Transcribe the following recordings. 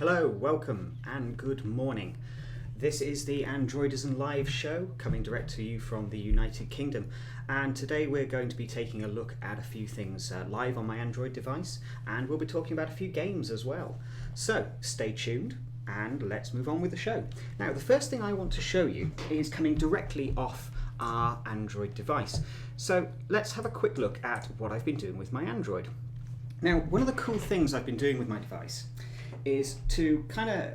Hello, welcome, and good morning. This is the Androidizen live show coming direct to you from the United Kingdom, and today we're going to be taking a look at a few things live on my Android device, and we'll be talking about a few games as well. So stay tuned and let's move on with the show. Now, the first thing I want to show you is coming directly off our Android device. So let's have a quick look at what I've been doing with my Android. Now, one of the cool things I've been doing with my device is to kind of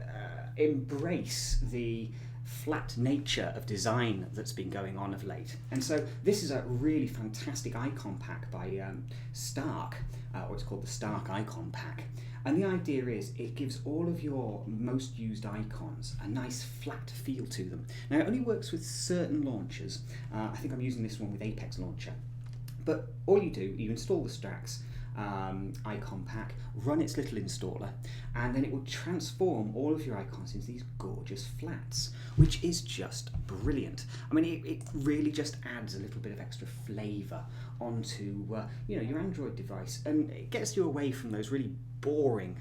embrace the flat nature of design that's been going on of late. And so this is a really fantastic icon pack by Stark, or it's called the Stark Icon Pack. And the idea is it gives all of your most used icons a nice flat feel to them. Now, it only works with certain launchers. I think I'm using this one with Apex Launcher. But all you do, you install the Stark's icon pack, run its little installer, and then it will transform all of your icons into these gorgeous flats, which is just brilliant. I mean, it really just adds a little bit of extra flavour onto your Android device, and it gets you away from those really boring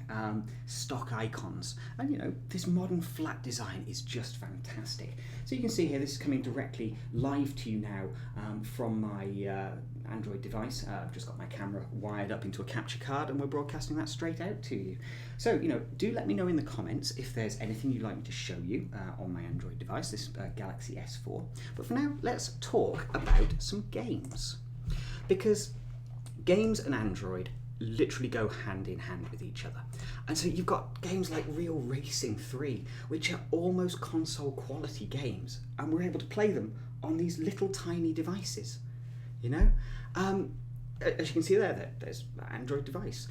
stock icons. And this modern flat design is just fantastic. So you can see here, this is coming directly live to you now from my Android device. I've just got my camera wired up into a capture card and we're broadcasting that straight out to you. So do let me know in the comments if there's anything you'd like me to show you on my Android device, this Galaxy S4. But for now, let's talk about some games, because games and Android literally go hand in hand with each other. And so you've got games like Real Racing 3, which are almost console quality games, and we're able to play them on these little tiny devices. As you can see there's an Android device.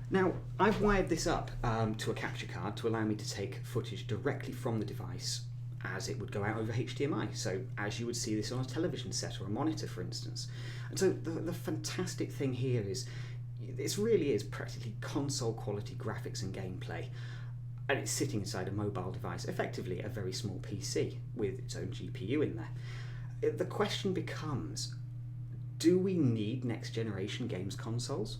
Now, I've wired this up to a capture card to allow me to take footage directly from the device as it would go out over HDMI. So as you would see this on a television set or a monitor, for instance. And so the fantastic thing here is this really is practically console quality graphics and gameplay, and it's sitting inside a mobile device, effectively a very small PC with its own GPU in there. The question becomes, do we need next generation games consoles?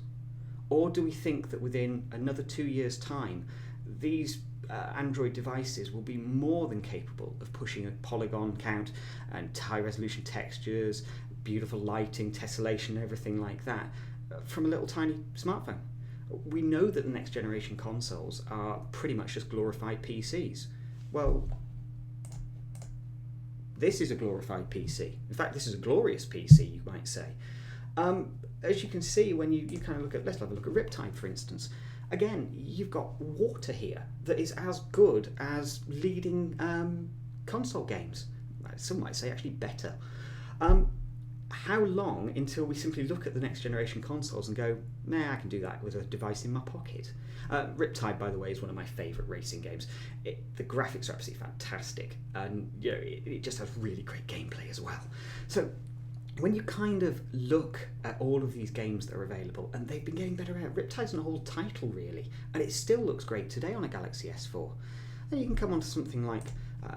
Or do we think that within another 2 years' time, these Android devices will be more than capable of pushing a polygon count and high resolution textures, beautiful lighting, tessellation, everything like that, from a little tiny smartphone? We know that the next generation consoles are pretty much just glorified PCs. Well, this is a glorified PC. In fact, this is a glorious PC, you might say. As you can see, when you kind of look at, let's have a look at Riptide, for instance. Again, you've got water here that is as good as leading console games. Some might say actually better. How long until we simply look at the next generation consoles and go, nah, I can do that with a device in my pocket? Riptide, by the way, is one of my favourite racing games. The graphics are absolutely fantastic, and it just has really great gameplay as well. So when you kind of look at all of these games that are available, and they've been getting better out, Riptide's an old title really, and it still looks great today on a Galaxy S4. Then you can come on to something like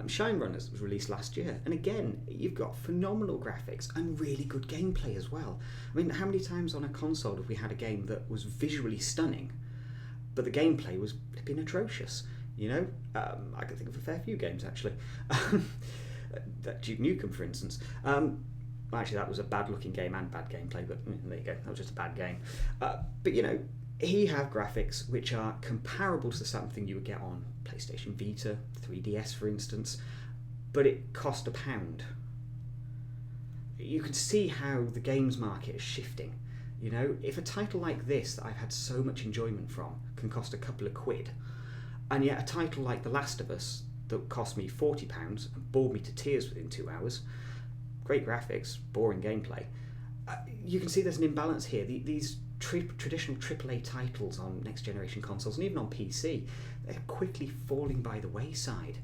Shine Runners, was released last year, and again you've got phenomenal graphics and really good gameplay as well. I mean, how many times on a console have we had a game that was visually stunning but the gameplay was flipping atrocious? I can think of a fair few games actually. That Duke Nukem, for instance. Actually, that was a bad looking game and bad gameplay, but there you go, that was just a bad game. But here you have graphics which are comparable to something you would get on PlayStation Vita, 3DS for instance, but it cost £1. You can see how the games market is shifting. If a title like this that I've had so much enjoyment from can cost a couple of quid, and yet a title like The Last of Us that cost me £40 and bored me to tears within 2 hours, great graphics, boring gameplay, you can see there's an imbalance here. These traditional AAA titles on next generation consoles and even on PC, they're quickly falling by the wayside.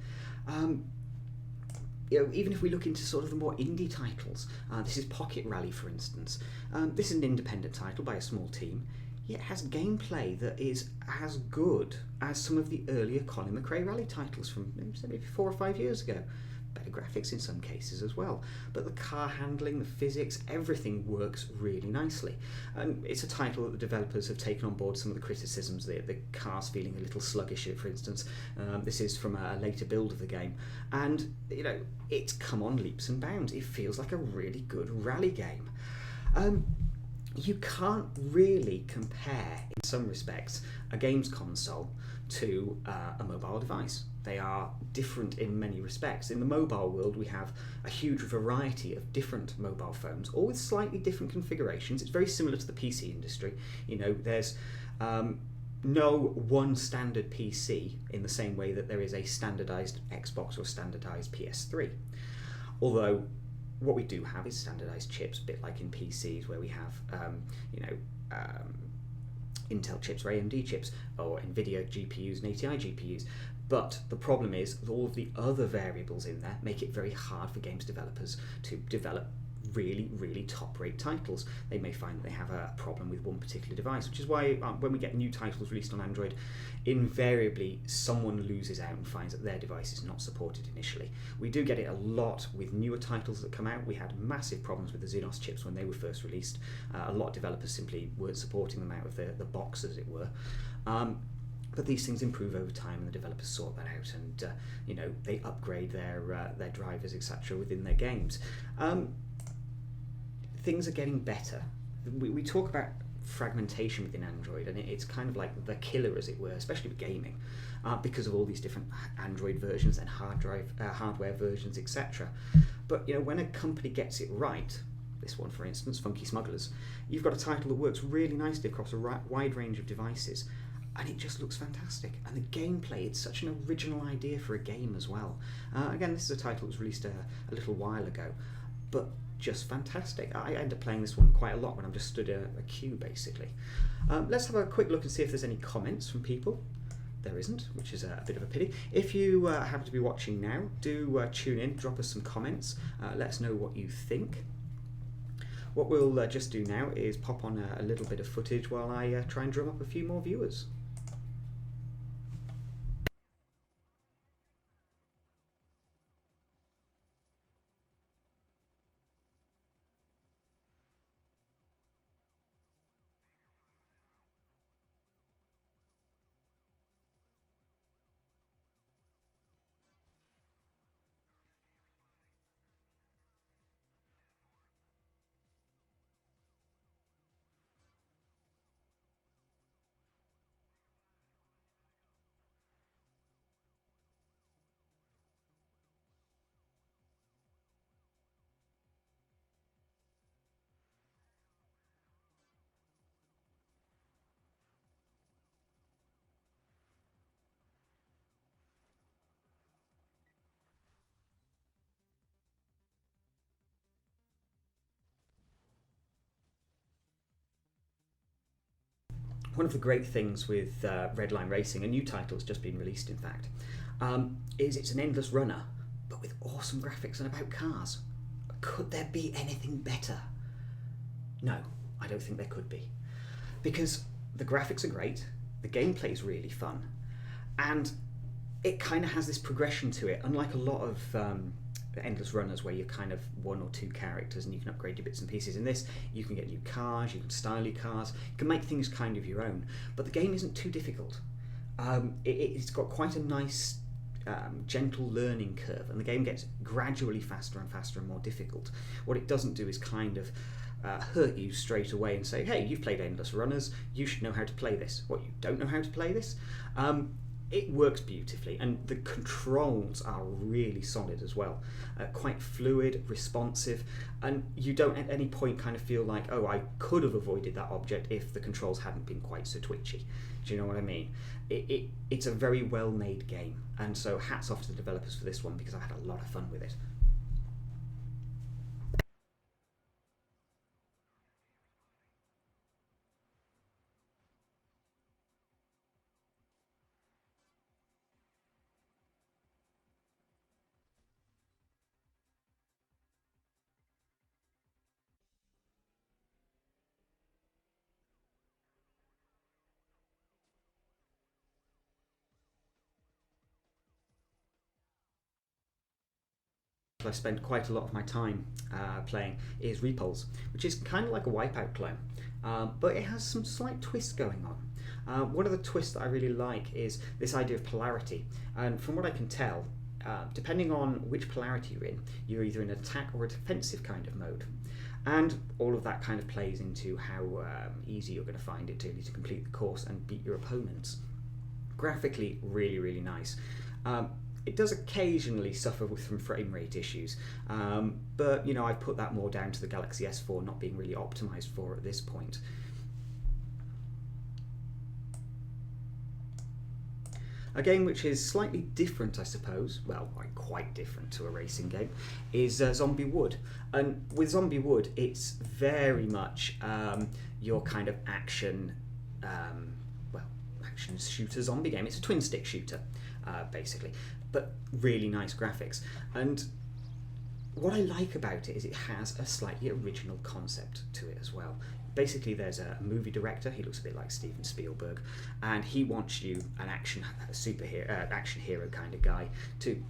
Even if we look into sort of the more indie titles, this is Pocket Rally, for instance. This is an independent title by a small team, yet has gameplay that is as good as some of the earlier Colin McRae Rally titles from maybe 4 or 5 years ago. better graphics in some cases as well. But the car handling, the physics, everything works really nicely. And it's a title that the developers have taken on board some of the criticisms, the car's feeling a little sluggish, for instance. This is from a later build of the game. And, you know, it's come on leaps and bounds. It feels like a really good rally game. You can't really compare, in some respects, a games console to a mobile device. They are different in many respects. In the mobile world, we have a huge variety of different mobile phones, all with slightly different configurations. It's very similar to the PC industry. You know, there's no one standard PC in the same way that there is a standardized Xbox or standardized PS3. Although what we do have is standardized chips, a bit like in PCs where we have, Intel chips or AMD chips, or NVIDIA GPUs and ATI GPUs. But the problem is that all of the other variables in there make it very hard for games developers to develop really top-rate titles. They may find that they have a problem with one particular device, which is why when we get new titles released on Android, invariably someone loses out and finds that their device is not supported initially. We do get it a lot with newer titles that come out. We had massive problems with the Xenos chips when they were first released. A lot of developers simply weren't supporting them out of the box, as it were. But these things improve over time, and the developers sort that out, and they upgrade their drivers, etc., within their games. Things are getting better. We talk about fragmentation within Android, and it's kind of like the killer, as it were, especially with gaming, because of all these different Android versions and hardware versions, etc. But when a company gets it right, this one for instance, Funky Smugglers, you've got a title that works really nicely across a wide range of devices, and it just looks fantastic. And the gameplay, it's such an original idea for a game as well. Again, this is a title that was released a little while ago, but just fantastic. I end up playing this one quite a lot when I'm just stood a queue, basically. Let's have a quick look and see if there's any comments from people. There isn't, which is a bit of a pity. If you happen to be watching now, do tune in, drop us some comments, let us know what you think. What we'll just do now is pop on a little bit of footage while I try and drum up a few more viewers. One of the great things with Redline Racing, a new title that's just been released in fact, is it's an endless runner, but with awesome graphics and about cars. Could there be anything better? No, I don't think there could be. Because the graphics are great, the gameplay is really fun, and it kind of has this progression to it, unlike a lot of endless runners where you're kind of one or two characters and you can upgrade your bits and pieces. In this, you can get new cars, you can style your cars, you can make things kind of your own, but the game isn't too difficult. It's got quite a nice gentle learning curve, and the game gets gradually faster and faster and more difficult. What it doesn't do is kind of hurt you straight away and say, hey, you've played Endless Runners, you should know how to play this. What, you don't know how to play this? It works beautifully, and the controls are really solid as well. Quite fluid, responsive, and you don't at any point kind of feel like, oh, I could have avoided that object if the controls hadn't been quite so twitchy. Do you know what I mean? It's a very well-made game, and so hats off to the developers for this one, because I had a lot of fun with it. I spent quite a lot of my time playing is Repulse, which is kind of like a Wipeout clone, but it has some slight twists going on. One of the twists that I really like is this idea of polarity, and from what I can tell, depending on which polarity you're in, you're either in an attack or a defensive kind of mode. And all of that kind of plays into how easy you're going to find it to complete the course and beat your opponents. Graphically, really, really nice. It does occasionally suffer with some frame rate issues, but you know, I put that more down to the Galaxy S4 not being really optimized for at this point. A game which is slightly different, I suppose, well, quite different to a racing game, is Zombie Wood. And with Zombie Wood, it's very much your kind of action, action shooter zombie game. It's a twin stick shooter, basically, but really nice graphics. And what I like about it is it has a slightly original concept to it as well. Basically, there's a movie director. He looks a bit like Steven Spielberg, and he wants you, an action hero kind of guy, to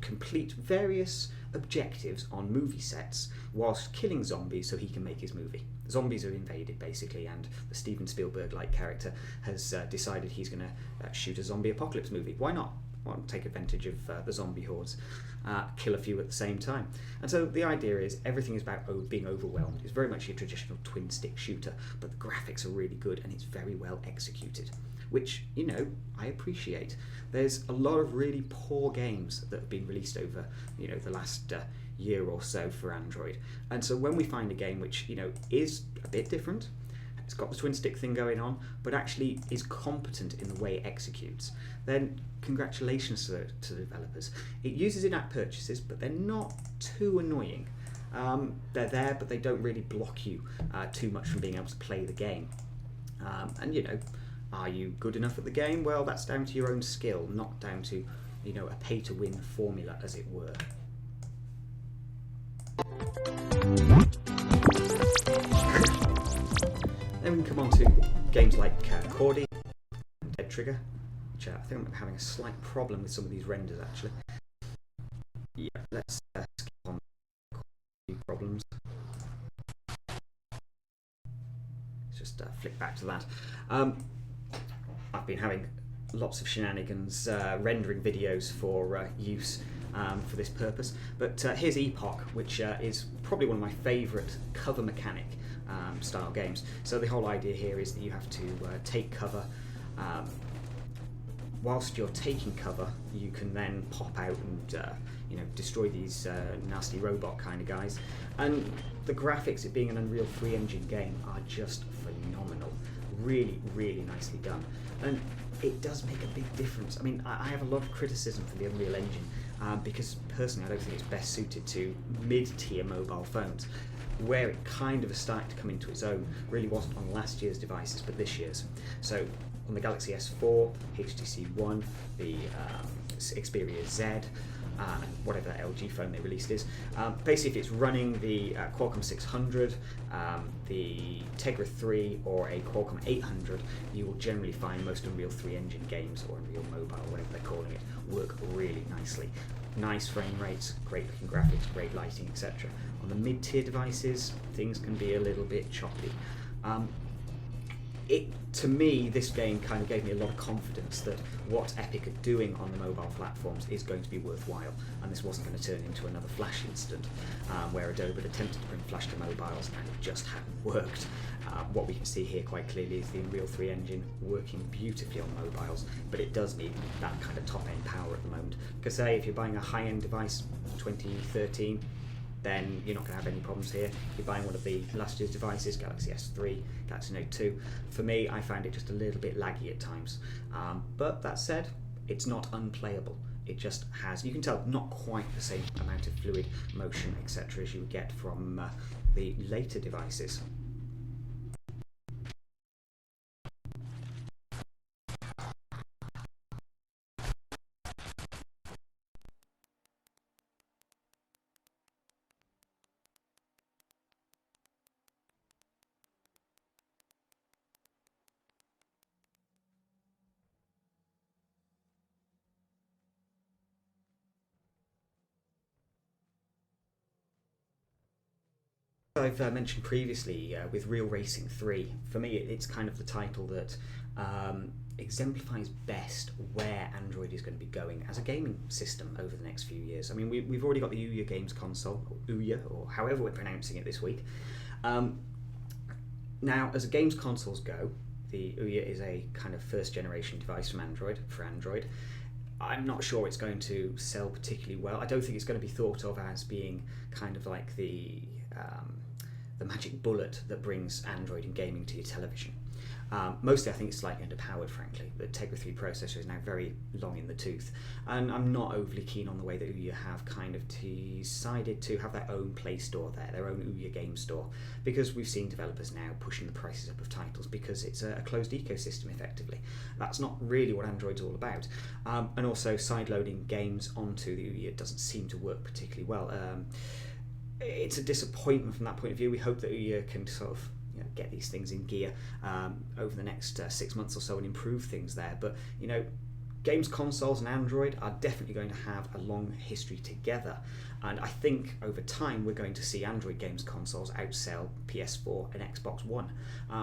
complete various objectives on movie sets whilst killing zombies so he can make his movie. Zombies are invaded, basically, and the Steven Spielberg-like character has decided he's going to shoot a zombie apocalypse movie. Why not? Well, take advantage of the zombie hordes, kill a few at the same time. And so the idea is everything is about being overwhelmed. It's very much your traditional twin stick shooter, but the graphics are really good and it's very well executed, which, you know, I appreciate. There's a lot of really poor games that have been released over, you know, the last year or so for Android. And so when we find a game which, you know, is a bit different, it's got the twin stick thing going on, but actually is competent in the way it executes, then congratulations to the developers. It uses in-app purchases, but they're not too annoying. They're there, but they don't really block you too much from being able to play the game. And you know, are you good enough at the game? Well, that's down to your own skill, not down to, you know, a pay-to-win formula, as it were. Then we can come on to games like Cordy and Dead Trigger, which I think I'm having a slight problem with some of these renders, actually. Yeah, let's skip on problems. Let's just flick back to that. I've been having lots of shenanigans rendering videos for use for this purpose, but here's Epoch, which is probably one of my favourite cover mechanic style games. So the whole idea here is that you have to take cover. Whilst you're taking cover, you can then pop out and you know, destroy these nasty robot kind of guys. And the graphics, it being an Unreal 3 engine game, are just phenomenal. Really, really nicely done. And it does make a big difference. I mean, I have a lot of criticism for the Unreal Engine because personally I don't think it's best suited to mid-tier mobile phones. Where it kind of is starting to come into its own really wasn't on last year's devices, but this year's. So on the Galaxy S4, HTC One, the Xperia Z, and whatever that LG phone they released is. Basically, if it's running the Qualcomm 600, the Tegra 3, or a Qualcomm 800, you will generally find most Unreal 3 engine games, or Unreal Mobile, whatever they're calling it, work really nicely. Nice frame rates, great looking graphics, great lighting, etc. On the mid-tier devices, things can be a little bit choppy. To me, this game kind of gave me a lot of confidence that what Epic are doing on the mobile platforms is going to be worthwhile, and this wasn't going to turn into another Flash incident where Adobe had attempted to bring Flash to mobiles and it just hadn't worked. What we can see here quite clearly is the Unreal 3 engine working beautifully on mobiles, but it does need that kind of top-end power at the moment. Because say, if you're buying a high-end device, 2013, then you're not going to have any problems here. If you're buying one of the last year's devices, Galaxy S3, Galaxy Note 2, for me, I found it just a little bit laggy at times. But that said, it's not unplayable. It just has, you can tell, not quite the same amount of fluid motion, etc., as you would get from the later devices. I've mentioned previously with Real Racing 3, for me it's kind of the title that exemplifies best where Android is going to be going as a gaming system over the next few years. I mean, we've already got the Ouya games console, or Ouya, or however we're pronouncing it this week. Now, as games consoles go, the Ouya is a kind of first generation device from Android, for Android. I'm not sure it's going to sell particularly well. I don't think it's going to be thought of as being kind of like the magic bullet that brings Android and gaming to your television. Mostly I think it's slightly underpowered, frankly. The Tegra 3 processor is now very long in the tooth, and I'm not overly keen on the way that Ouya have kind of decided to have their own Play Store there, their own Ouya game store, because we've seen developers now pushing the prices up of titles because it's a closed ecosystem effectively. That's not really what Android's all about. And also sideloading games onto the Ouya doesn't seem to work particularly well. It's a disappointment from that point of view. We hope that Ouya can sort of get these things in gear over the next 6 months or so and improve things there. But games consoles and Android are definitely going to have a long history together, and I think over time we're going to see Android games consoles outsell PS4 and Xbox One,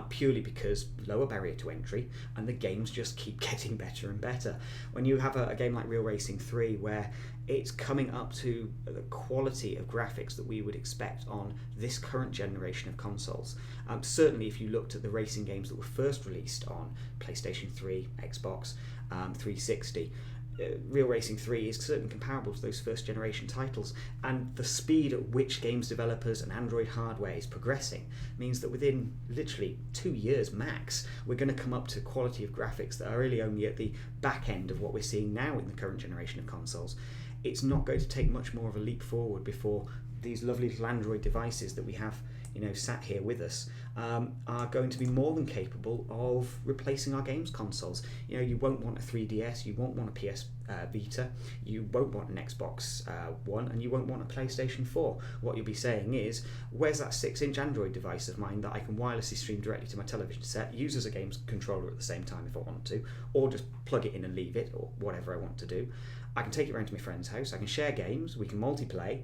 purely because lower barrier to entry and the games just keep getting better and better. When you have a game like Real Racing 3 where it's coming up to the quality of graphics that we would expect on this current generation of consoles. Certainly if you looked at the racing games that were first released on PlayStation 3, Xbox 360, Real Racing 3 is certainly comparable to those first generation titles, and the speed at which games developers and Android hardware is progressing means that within literally 2 years max we're going to come up to quality of graphics that are really only at the back end of what we're seeing now in the current generation of consoles. It's not going to take much more of a leap forward before these lovely little Android devices that we have sat here with us are going to be more than capable of replacing our games consoles. You won't want a 3DS, you won't want a PS Vita, you won't want an Xbox One, and you won't want a PlayStation 4. What you'll be saying is, where's that 6-inch Android device of mine that I can wirelessly stream directly to my television set, use as a games controller at the same time if I want to, or just plug it in and leave it, or whatever I want to do. I can take it around to my friend's house, I can share games, we can multiplay.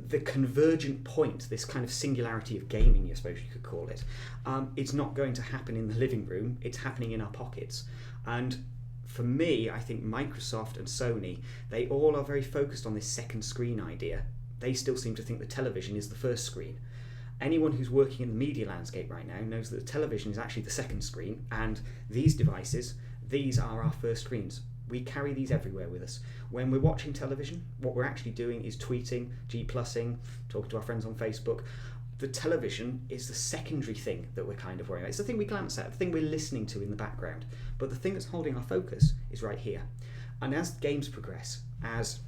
The convergent point, this kind of singularity of gaming, I suppose you could call it, it's not going to happen in the living room, it's happening in our pockets. And for me, I think Microsoft and Sony, they all are very focused on this second screen idea. They still seem to think the television is the first screen. Anyone who's working in the media landscape right now knows that the television is actually the second screen, and these devices, these are our first screens. We carry these everywhere with us. When we're watching television, what we're actually doing is tweeting, G+ing, talking to our friends on Facebook. The television is the secondary thing that we're kind of worrying about. It's the thing we glance at, the thing we're listening to in the background. But the thing that's holding our focus is right here. And as games progress, as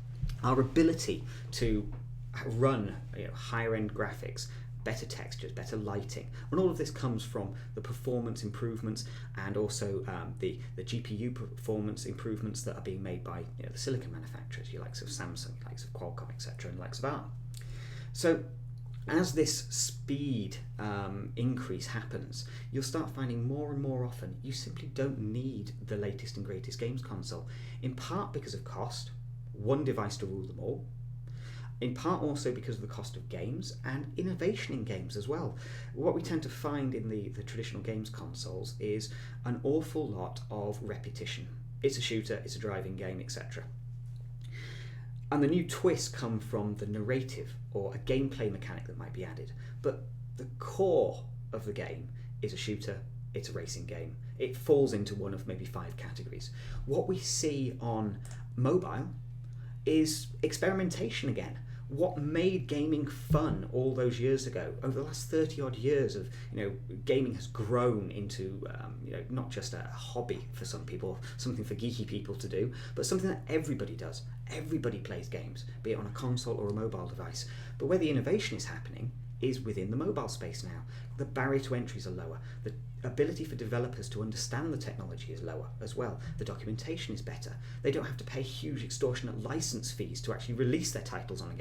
our ability to run higher end graphics, better textures, better lighting, and all of this comes from the performance improvements and also the GPU performance improvements that are being made by the silicon manufacturers, your likes of Samsung, your likes of Qualcomm, etc., and likes of ARM. So as this speed increase happens, you'll start finding more and more often you simply don't need the latest and greatest games console, in part because of cost, one device to rule them all, in part also because of the cost of games and innovation in games as well. What we tend to find in the traditional games consoles is an awful lot of repetition. It's a shooter, it's a driving game, etc. And the new twists come from the narrative or a gameplay mechanic that might be added. But the core of the game is a shooter, it's a racing game. It falls into one of maybe 5 categories. What we see on mobile is experimentation again. What made gaming fun all those years ago, over the last 30 odd years of gaming has grown into not just a hobby for some people, something for geeky people to do, but something that everybody does. Everybody plays games, be it on a console or a mobile device. But where the innovation is happening is within the mobile space now. The barrier to entries are lower. The ability for developers to understand the technology is lower as well. The documentation is better. They don't have to pay huge extortionate license fees to actually release their titles on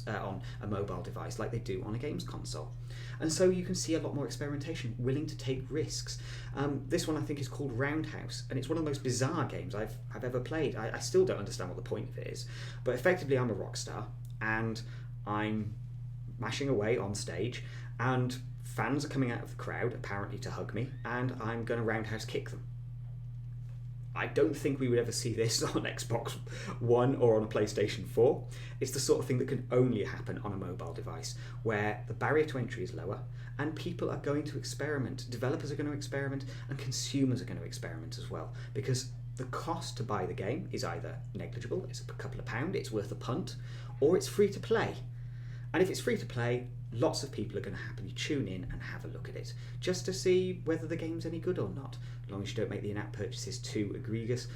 on a mobile device like they do on a games console. And so you can see a lot more experimentation, willing to take risks. This one I think is called Roundhouse, and it's one of the most bizarre games I've ever played. I still don't understand what the point of it is, but effectively I'm a rock star and I'm mashing away on stage, And fans are coming out of the crowd, apparently to hug me, and I'm going to roundhouse kick them. I don't think we would ever see this on Xbox One or on a PlayStation 4. It's the sort of thing that can only happen on a mobile device, where the barrier to entry is lower and people are going to experiment. Developers are going to experiment and consumers are going to experiment as well, because the cost to buy the game is either negligible, it's a couple of pounds, it's worth a punt, or it's free to play. And if it's free to play, lots of people are going to happily tune in and have a look at it, just to see whether the game's any good or not. As long as you don't make the in-app purchases too egregious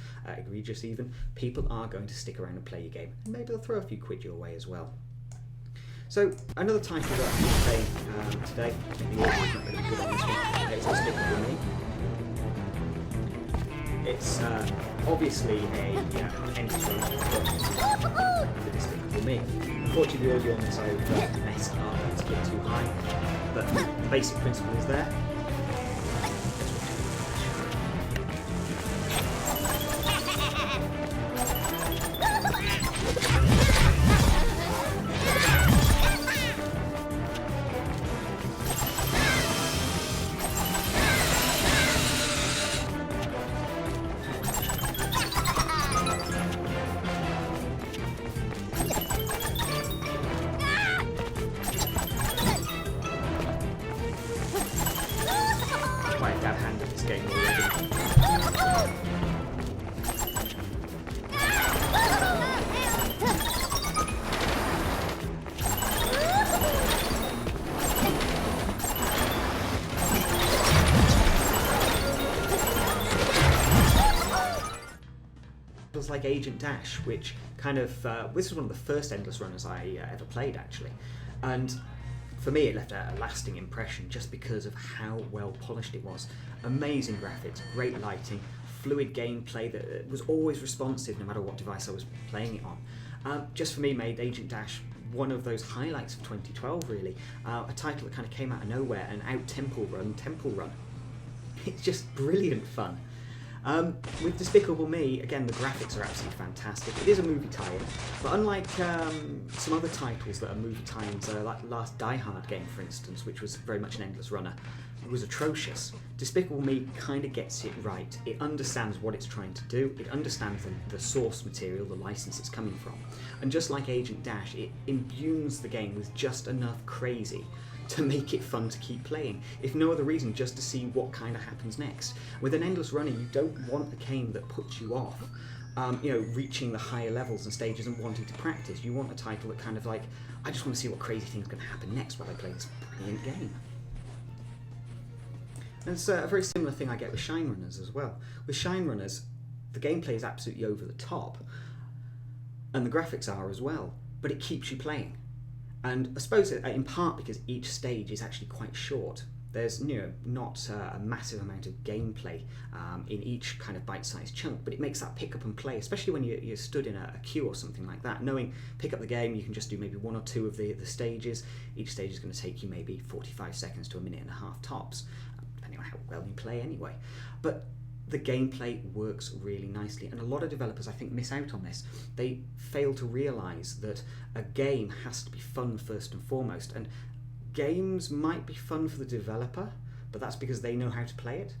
even, people are going to stick around and play your game. And maybe they'll throw a few quid your way as well. So, another title that I'm playing today, maybe the audio's not going to be good on this one, it's Despicable Me. It's obviously a entertainment for Despicable Me. Unfortunately, the audio on this I've messed up, it's a bit too high, but the basic principle is there. Quite a dab hand at this game already. It was like Agent Dash, which kind of, this was one of the first endless runners I ever played actually, and for me it left a lasting impression just because of how well polished it was. Amazing graphics, great lighting, fluid gameplay that was always responsive no matter what device I was playing it on. Just for me made Agent Dash one of those highlights of 2012 really, a title that kind of came out of nowhere and out Temple Run. It's just brilliant fun. With Despicable Me, again, the graphics are absolutely fantastic. It is a movie tie-in, but unlike some other titles that are movie tie-ins, like the last Die Hard game, for instance, which was very much an endless runner, it was atrocious. Despicable Me kind of gets it right. It understands what it's trying to do, it understands the source material, the license it's coming from, and just like Agent Dash, it imbues the game with just enough crazy to make it fun to keep playing, if no other reason just to see what kind of happens next. With an endless runner, you don't want a game that puts you off, reaching the higher levels and stages and wanting to practice. You want a title that kind of like, I just want to see what crazy thing's going to happen next while I play this brilliant game. And it's a very similar thing I get with Shine Runners as well. With Shine Runners, the gameplay is absolutely over the top, and the graphics are as well, but it keeps you playing. And I suppose in part because each stage is actually quite short. There's not a massive amount of gameplay in each kind of bite-sized chunk, but it makes that pick up and play, especially when you're stood in a queue or something like that. Knowing pick up the game, you can just do maybe one or two of the stages. Each stage is going to take you maybe 45 seconds to a minute and a half tops, depending on how well you play anyway. But the gameplay works really nicely, and a lot of developers I think miss out on this. They fail to realise that a game has to be fun first and foremost, and games might be fun for the developer, but that's because they know how to play it.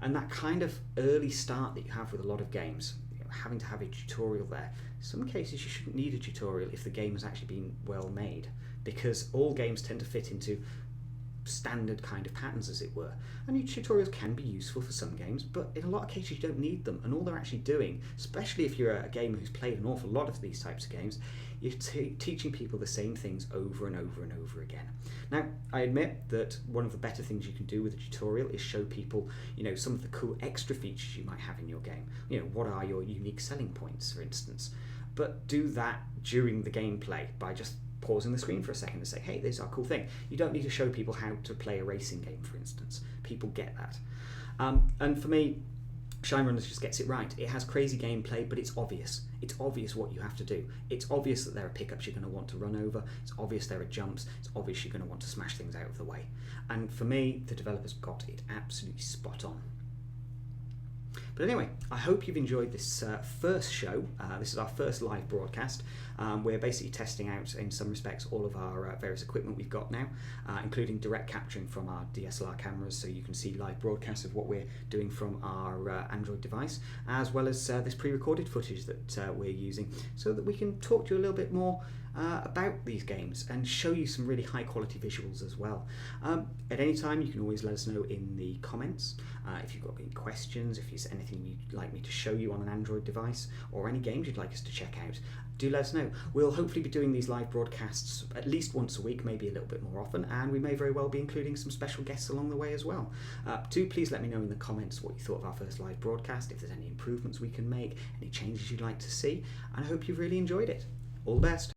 And that kind of early start that you have with a lot of games, having to have a tutorial there, in some cases you shouldn't need a tutorial if the game has actually been well made, because all games tend to fit into standard kind of patterns, as it were. And your tutorials can be useful for some games, but in a lot of cases you don't need them, and all they're actually doing, especially if you're a gamer who's played an awful lot of these types of games, you're teaching people the same things over and over and over again. Now, I admit that one of the better things you can do with a tutorial is show people, some of the cool extra features you might have in your game. What are your unique selling points, for instance? But do that during the gameplay by just pausing the screen for a second to say, hey, this is our cool thing. You don't need to show people how to play a racing game, for instance. People get that. And for me, Shine Runners just gets it right. It has crazy gameplay, but it's obvious. It's obvious what you have to do. It's obvious that there are pickups you're going to want to run over. It's obvious there are jumps. It's obvious you're going to want to smash things out of the way. And for me, the developers got it absolutely spot on. But anyway, I hope you've enjoyed this first show. This is our first live broadcast. We're basically testing out, in some respects, all of our various equipment we've got now, including direct capturing from our DSLR cameras, so you can see live broadcasts of what we're doing from our Android device, as well as this pre-recorded footage that we're using, so that we can talk to you a little bit more about these games and show you some really high quality visuals as well. At any time you can always let us know in the comments if you've got any questions, if there's anything you'd like me to show you on an Android device, or any games you'd like us to check out. Do let us know. We'll hopefully be doing these live broadcasts at least once a week, maybe a little bit more often, and we may very well be including some special guests along the way as well. Do please let me know in the comments what you thought of our first live broadcast, if there's any improvements we can make, any changes you'd like to see, and I hope you've really enjoyed it. All the best.